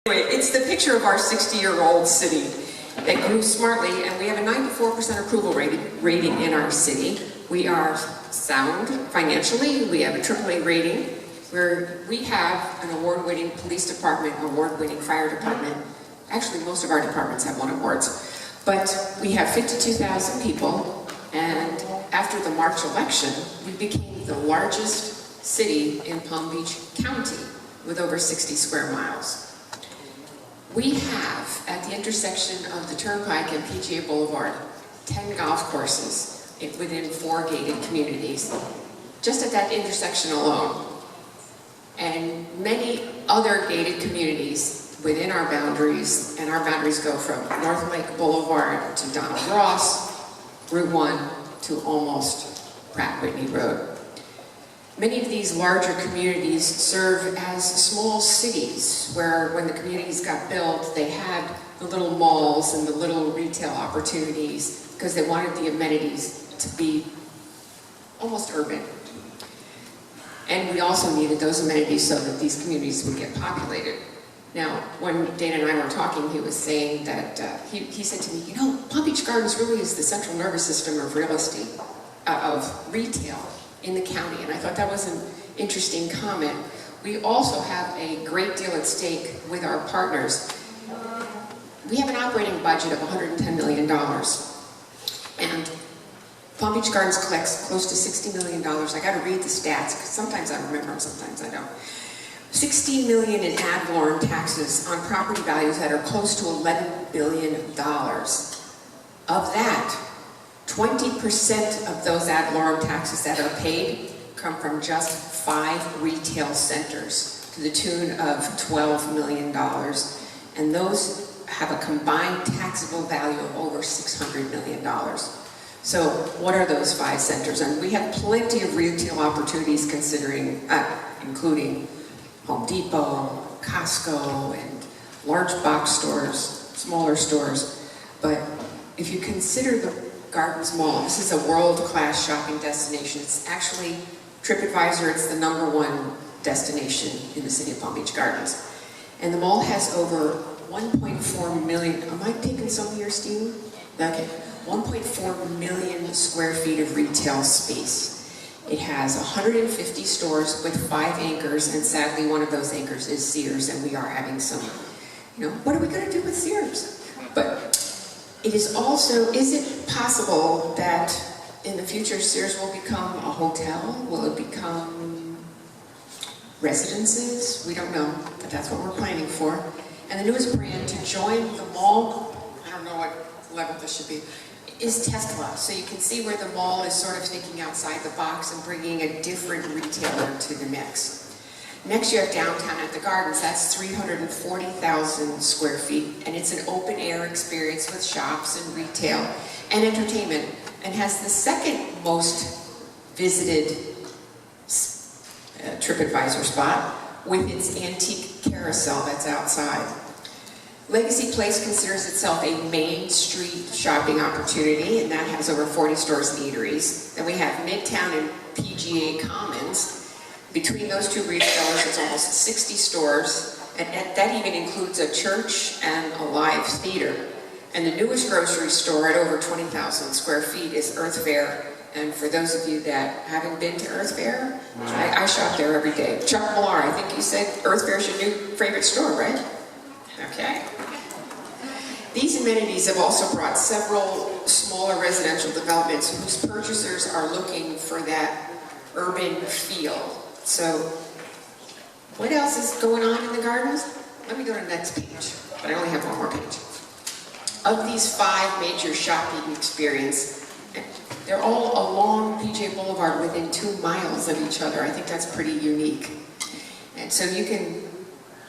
Anyway, it's the picture of our 60-year-old city that grew smartly, and we have a 94% approval rating in our city. We are sound financially. We have a AAA rating. We have an award-winning police department, award-winning fire department. Actually, most of our departments have won awards. But we have 52,000 people, and after the March election, we became the largest city in Palm Beach County with over 60 square miles. We have, at the intersection of the Turnpike and PGA Boulevard, 10 golf courses within 4 gated communities, just at that intersection alone. And many other gated communities within our boundaries, and our boundaries go from North Lake Boulevard to Donald Ross, Route 1 to almost Pratt Whitney Road. Many of these larger communities serve as small cities where when the communities got built, they had the little malls and the little retail opportunities because they wanted the amenities to be almost urban. And we also needed those amenities so that these communities would get populated. Now, when Dana and I were talking, he was saying that, he said to me, you know, Palm Beach Gardens really is the central nervous system of real estate, of retail in the county, and I thought that was an interesting comment. We also have a great deal at stake with our partners. We have an operating budget of $110 million, and Palm Beach Gardens collects close to $60 million. I gotta read the stats, because sometimes I remember them, sometimes I don't. $16 million in ad valorem taxes on property values that are close to $11 billion. Of that, 20% of those ad valorem taxes that are paid come from just 5 retail centers to the tune of $12 million. And those have a combined taxable value of over $600 million. So what are those 5 centers? And we have plenty of retail opportunities considering, including Home Depot, Costco, and large box stores, smaller stores. But if you consider the Gardens Mall, this is a world-class shopping destination. It's actually, TripAdvisor, it's the #1 destination in the city of Palm Beach Gardens. And the mall has over 1.4 million, am I taking some here, Steve? Okay, 1.4 million square feet of retail space. It has 150 stores with 5 anchors, and sadly one of those anchors is Sears, and we are having some, you know, what are we gonna do with Sears? But it is also, is it possible that in the future Sears will become a hotel? Will it become residences? We don't know, but that's what we're planning for. And the newest brand to join the mall, I don't know what level this should be, is Tesla. So you can see where the mall is sort of thinking outside the box and bringing a different retailer to the mix. Next you have downtown at the Gardens, that's 340,000 square feet, and it's an open air experience with shops and retail and entertainment, and has the second most visited TripAdvisor spot with its antique carousel that's outside. Legacy Place considers itself a Main Street shopping opportunity, and that has over 40 stores and eateries. Then we have Midtown and PGA Commons. Between those 2 retailers, it's almost 60 stores, and that even includes a church and a live theater. And the newest grocery store at over 20,000 square feet is Earth Fare. And for those of you that haven't been to Earth Fare, I shop there every day. Chuck Millar, I think you said Earth Fare's your new favorite store, right? Okay. These amenities have also brought several smaller residential developments whose purchasers are looking for that urban feel. So, what else is going on in the Gardens? Let me go to the next page, but I only have 1 more page. Of these 5 major shopping experiences, they're all along PGA Boulevard within 2 miles of each other. I think that's pretty unique. And so you can,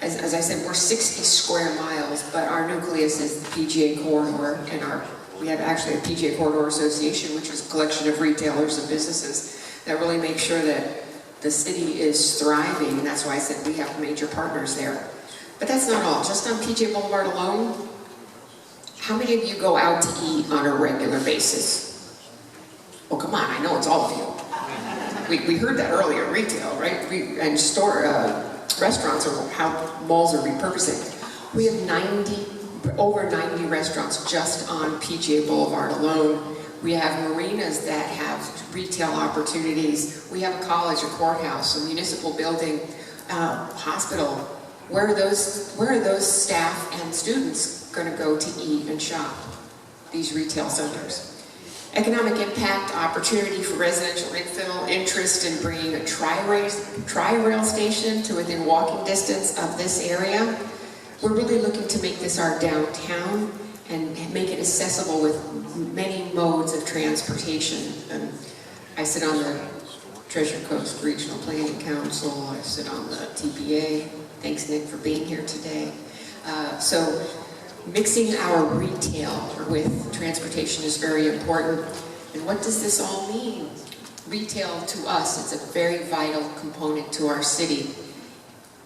as I said, we're 60 square miles, but our nucleus is the PGA Corridor, and we have actually a PGA Corridor Association, which is a collection of retailers and businesses that really make sure that the city is thriving, and that's why I said we have major partners there. But that's not all. Just on PGA Boulevard alone, how many of you go out to eat on a regular basis? Well, come on, I know it's all of you. We heard that earlier, retail, right? And restaurants are how malls are repurposing. We have over 90 restaurants just on PGA Boulevard alone. We have marinas that have retail opportunities. We have a college, a courthouse, a municipal building, hospital. Where are those staff and students going to go to eat and shop? These retail centers. Economic impact, opportunity for residential infill, interest in bringing a tri-rail station to within walking distance of this area. We're really looking to make this our downtown and make it accessible with many modes of transportation. And I sit on the Treasure Coast Regional Planning Council, I sit on the TPA. Thanks, Nick, for being here today. So mixing our retail with transportation is very important. And what does this all mean? Retail to us, it's a very vital component to our city.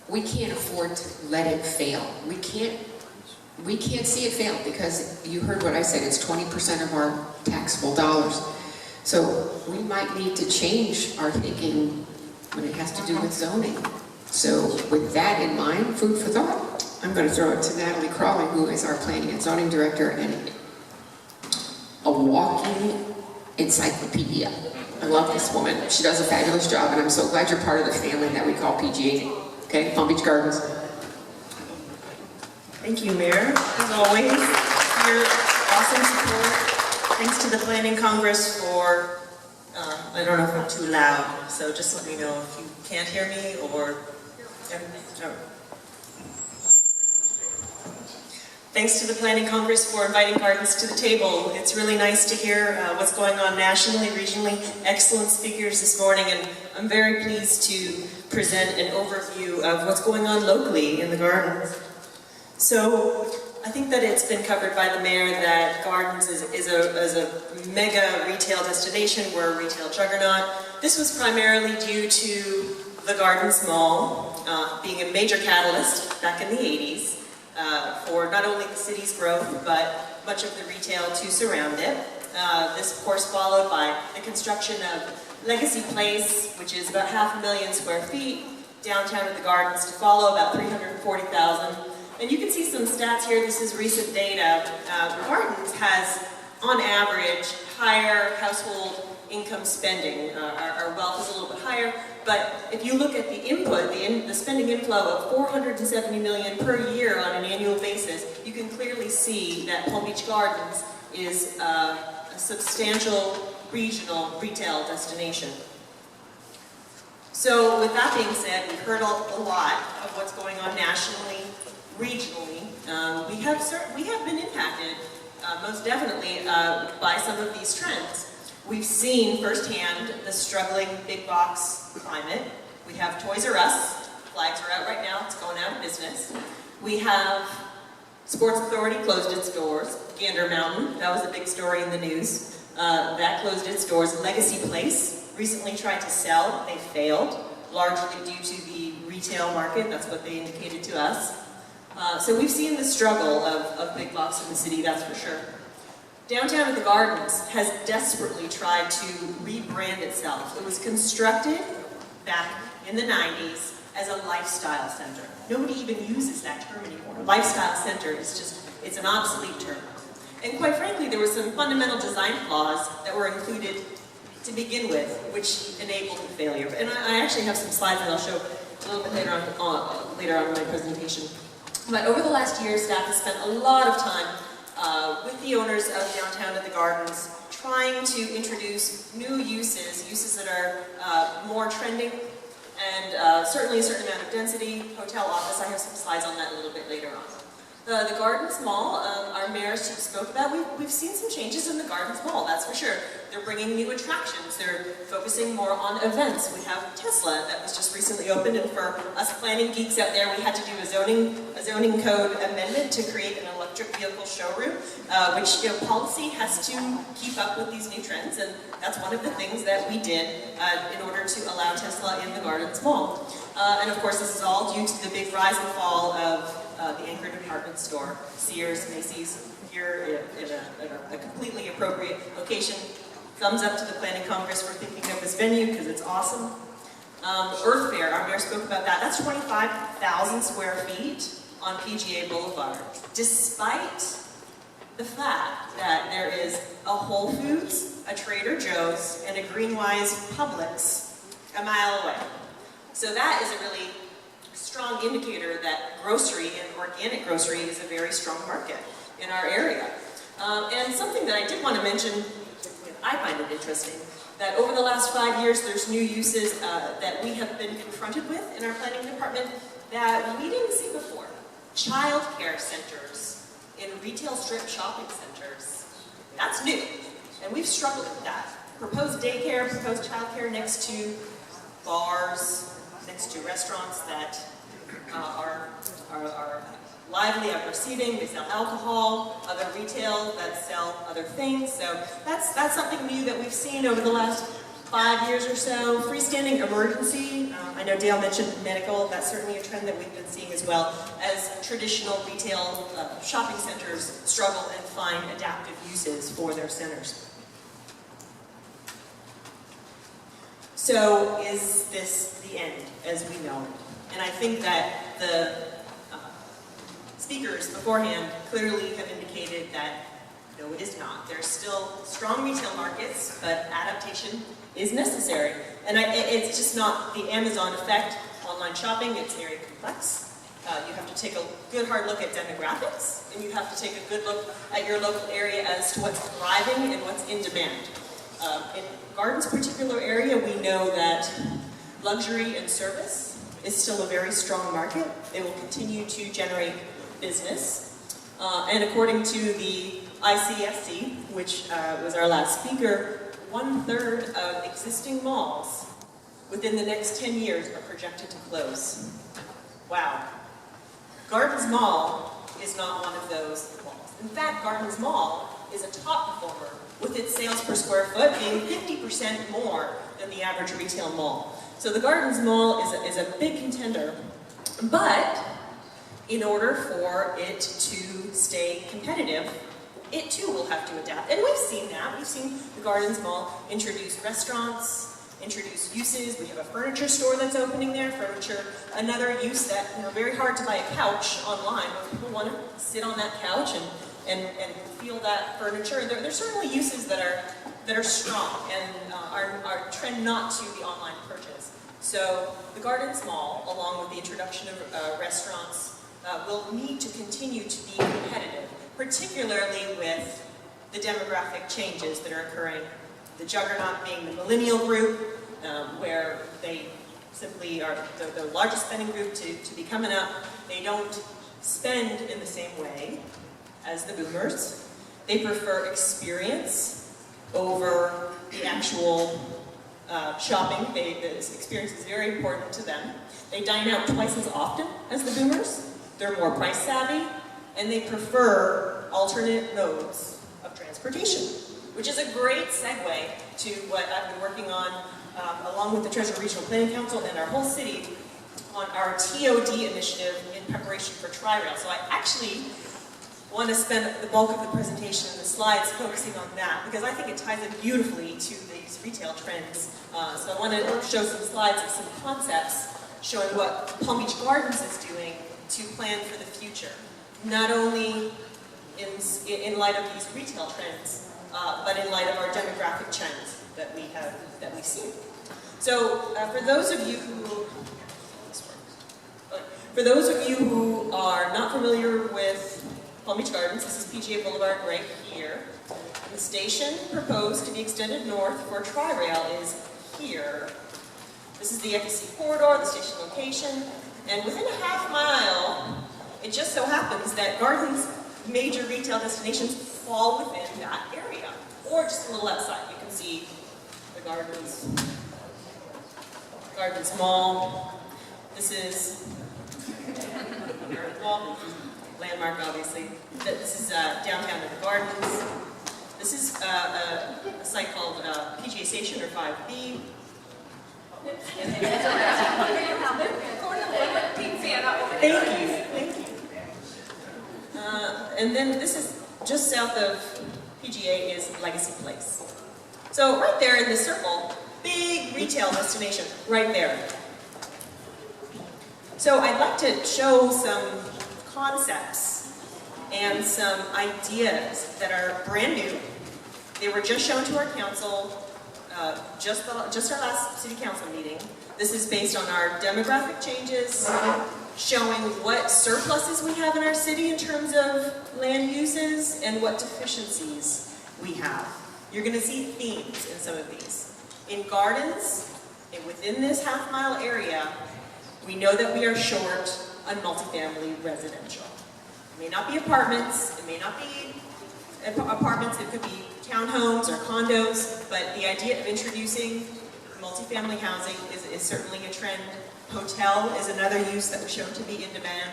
We can't afford to let it fail. We can't see it fail because you heard what I said, it's 20% of our taxable dollars. So we might need to change our thinking when it has to do with zoning. So with that in mind, food for thought, I'm going to throw it to Natalie Crowley, who is our Planning and Zoning Director and a walking encyclopedia. I love this woman. She does a fabulous job, and I'm so glad you're part of the family that we call PGA. Okay, Palm Beach Gardens. Thank you, Mayor, as always, for your awesome support. Thanks to the Planning Congress for, I don't know if I'm too loud, so just let me know if you can't hear me or... Thanks to the Planning Congress for inviting gardens to the table. It's really nice to hear what's going on nationally, regionally. Excellent speakers this morning, and I'm very pleased to present an overview of what's going on locally in the gardens. So, I think that it's been covered by the mayor that gardens is a mega retail destination. We're a retail juggernaut. This was primarily due to the Gardens Mall being a major catalyst back in the 80s. For not only the city's growth, but much of the retail to surround it. This, of course, followed by the construction of Legacy Place, which is about 500,000 square feet, downtown at the Gardens to follow, about 340,000. And you can see some stats here. This is recent data. Gardens has, on average, higher household income spending. Our wealth is a little bit higher, but if you look at the input, the spending inflow of $470 million per year on an annual basis, you can clearly see that Palm Beach Gardens is a substantial regional retail destination. So with that being said, we've heard a lot of what's going on nationally, regionally. We have been impacted, most definitely, by some of these trends. We've seen firsthand the struggling big box climate. We have Toys R Us, flags are out right now, it's going out of business. We have Sports Authority closed its doors. Gander Mountain, that was a big story in the news. That closed its doors. Legacy Place recently tried to sell, they failed, largely due to the retail market, that's what they indicated to us. So we've seen the struggle of big box in the city, that's for sure. Downtown at the Gardens has desperately tried to rebrand itself. It was constructed back in the 90s as a lifestyle center. Nobody even uses that term anymore. Lifestyle center is just, it's an obsolete term. And quite frankly, there were some fundamental design flaws that were included to begin with, which enabled the failure. And I actually have some slides that I'll show a little bit later on in my presentation. But over the last year, staff has spent a lot of time with the owners of Downtown at the Gardens, trying to introduce new uses that are more trending, and certainly a certain amount of density, hotel, office. I have some slides on that a little bit later on. The Gardens Mall, our mayor spoke about, we've seen some changes in the Gardens Mall, that's for sure. They're bringing new attractions, they're focusing more on events. We have Tesla that was just recently opened, and for us planning geeks out there, we had to do a zoning code amendment to create an electric vehicle showroom, which policy has to keep up with these new trends, and that's one of the things that we did in order to allow Tesla in the Gardens Mall. And of course, this is all due to the big rise and fall of the anchor department store, Sears, Macy's, here in a completely appropriate location. Thumbs up to the Planning Congress for thinking of this venue, because it's awesome. Earth Fair, our mayor spoke about that. That's 25,000 square feet. on PGA Boulevard, despite the fact that there is a Whole Foods, a Trader Joe's, and a Greenwise Publix a mile away. So that is a really strong indicator that grocery and organic grocery is a very strong market in our area. And something that I did want to mention, I find it interesting, that over the last 5 years there's new uses that we have been confronted with in our planning department that we didn't see before. Child care centers in retail strip shopping centers. That's new, and we've struggled with that. Proposed daycare, proposed childcare next to bars, next to restaurants that are lively, are receiving, they sell alcohol, other retail that sell other things. So that's something new that we've seen over the last 5 years or so. Freestanding emergency, I know Dale mentioned medical, that's certainly a trend that we've been seeing as well, as traditional retail shopping centers struggle and find adaptive uses for their centers. So is this the end as we know it? And I think that the speakers beforehand clearly have indicated that no, it is not. There's still strong retail markets, but adaptation is necessary. And it's just not the Amazon effect, online shopping, it's very complex. You have to take a good hard look at demographics, and you have to take a good look at your local area as to what's thriving and what's in demand. In Garden's particular area, we know that luxury and service is still a very strong market. It will continue to generate business. And according to the ICSC, which was our last speaker, 1/3 of existing malls within the next 10 years are projected to close. Wow. Gardens Mall is not one of those malls. In fact, Gardens Mall is a top performer, with its sales per square foot being 50% more than the average retail mall. So the Gardens Mall is a big contender, but in order for it to stay competitive, it too will have to adapt. And we've seen that. We've seen the Gardens Mall introduce restaurants, introduce uses. We have a furniture store that's opening there. Furniture, another use that, very hard to buy a couch online, but people want to sit on that couch and feel that furniture. There's certainly uses that are strong and are trend not to the online purchase. So the Gardens Mall, along with the introduction of restaurants, will need to continue to be competitive, particularly with the demographic changes that are occurring. The juggernaut being the millennial group, where they simply are the largest spending group to be coming up. They don't spend in the same way as the boomers. They prefer experience over the actual shopping. This experience is very important to them. They dine out twice as often as the boomers. They're more price savvy, and they prefer alternate modes of transportation, which is a great segue to what I've been working on along with the Treasure Regional Planning Council and our whole city on our TOD initiative in preparation for Tri-Rail. So I actually want to spend the bulk of the presentation and the slides focusing on that, because I think it ties in beautifully to these retail trends. So I want to show some slides of some concepts showing what Palm Beach Gardens is doing to plan for the future, not only in light of these retail trends, but in light of our demographic trends that we've seen. So for those of you who are not familiar with Palm Beach Gardens, this is PGA Boulevard right here. And the station proposed to be extended north for Tri-Rail is here. This is the FEC corridor, the station location, and within a half mile, it just so happens that Gardens' major retail destinations fall within that area, or just a little outside. You can see the Gardens Mall. This is Mall, landmark obviously. This is downtown in the Gardens. This is a site called PGA Station, or 5B. Thank you. And then this is just south of PGA is Legacy Place. So right there in this circle, big retail destination right there. So I'd like to show some concepts and some ideas that are brand new. They were just shown to our council, just our last city council meeting. This is based on our demographic changes, showing what surpluses we have in our city in terms of land uses and what deficiencies we have. You're going to see themes in some of these. In gardens, and within this half-mile area, we know that we are short on multifamily residential. It may not be apartments, it may not be apartments, it could be townhomes or condos, but the idea of introducing multifamily housing is certainly a trend. Hotel is another use that was shown to be in demand,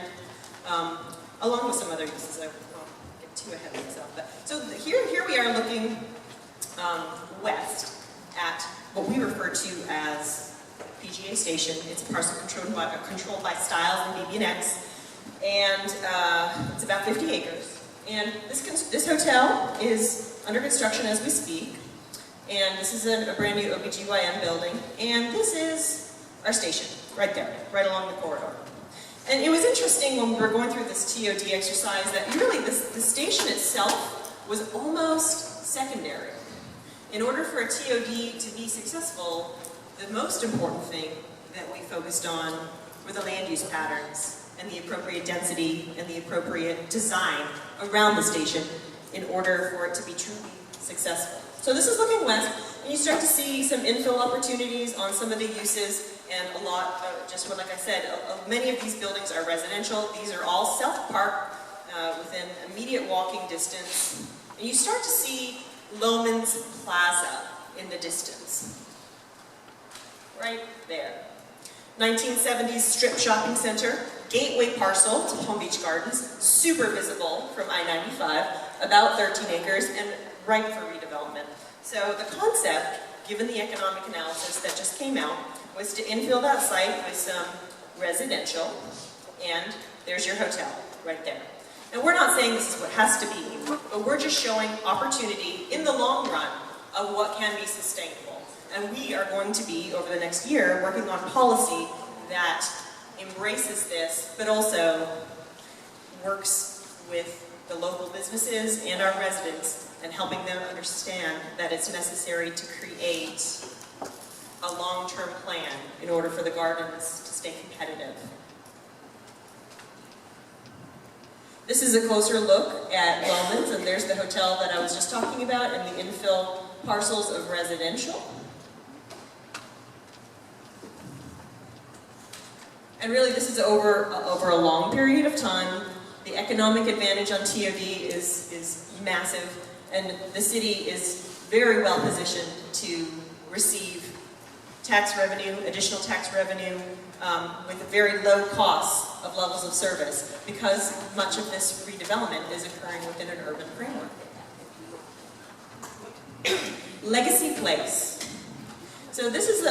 along with some other uses. I won't get too ahead of myself. But, so here we are looking west at what we refer to as PGA Station. It's a parcel controlled by Styles and BB&X, and it's about 50 acres. And this hotel is under construction as we speak, and this is a brand new OBGYN building, and this is our station, right there, right along the corridor. And it was interesting when we were going through this TOD exercise that really the station itself was almost secondary. In order for a TOD to be successful, the most important thing that we focused on were the land use patterns and the appropriate density and the appropriate design around the station in order for it to be truly successful. So this is looking west, and you start to see some infill opportunities on some of the uses, and a lot, just what, like I said, many of these buildings are residential. These are all self-park within immediate walking distance. And you start to see Loman's Plaza in the distance. Right there. 1970s strip shopping center, gateway parcel to Palm Beach Gardens, super visible from I-95, about 13 acres, and ripe for redevelopment. So the concept, given the economic analysis that just came out, was to infill that site with some residential, and there's your hotel right there. And we're not saying this is what has to be, but we're just showing opportunity in the long run of what can be sustainable. And we are going to be, over the next year, working on policy that embraces this, but also works with the local businesses and our residents and helping them understand that it's necessary to create a long-term plan in order for the gardens to stay competitive. This is a closer look at Loman's, and there's the hotel that I was just talking about and the infill parcels of residential. And really this is over a long period of time. The economic advantage on TOD is massive, and the city is very well positioned to receive tax revenue, additional tax revenue, with a very low cost of levels of service, because much of this redevelopment is occurring within an urban framework. Legacy Place. So this is,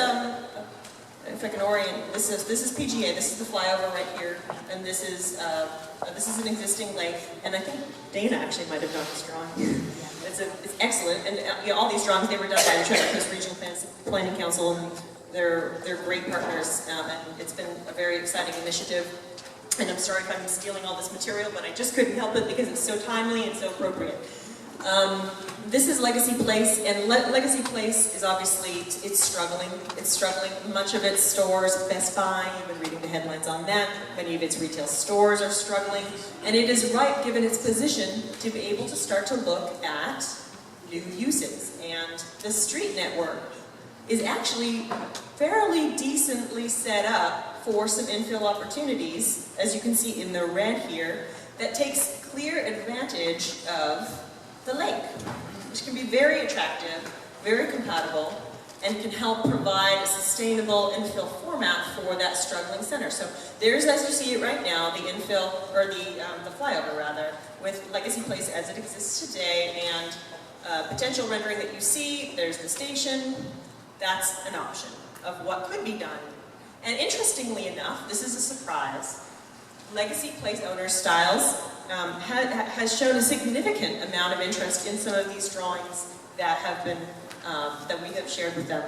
if I can orient, this is PGA, this is the flyover right here, and this is an existing lake, and I think Dana actually might have done this drawing. It's excellent, and all these drawings, they were done by the Treasure Coast Regional Planning Council, and they're great partners, and it's been a very exciting initiative. And I'm sorry if I'm stealing all this material, but I just couldn't help it because it's so timely and so appropriate. This is Legacy Place, and Legacy Place is obviously, it's struggling. It's struggling. Much of its stores, Best Buy, you've been reading the headlines on that. Many of its retail stores are struggling. And it is right, given its position, to be able to start to look at new uses. And the street network is actually fairly decently set up for some infill opportunities, as you can see in the red here, that takes clear advantage of the lake, which can be very attractive, very compatible, and can help provide a sustainable infill format for that struggling center. So there's, as you see it right now, the infill, or the flyover rather, with Legacy Place as it exists today, and potential rendering that you see, there's the station. That's an option of what could be done. And interestingly enough, this is a surprise, Legacy Place owner Styles has shown a significant amount of interest in some of these drawings that have been that we have shared with them.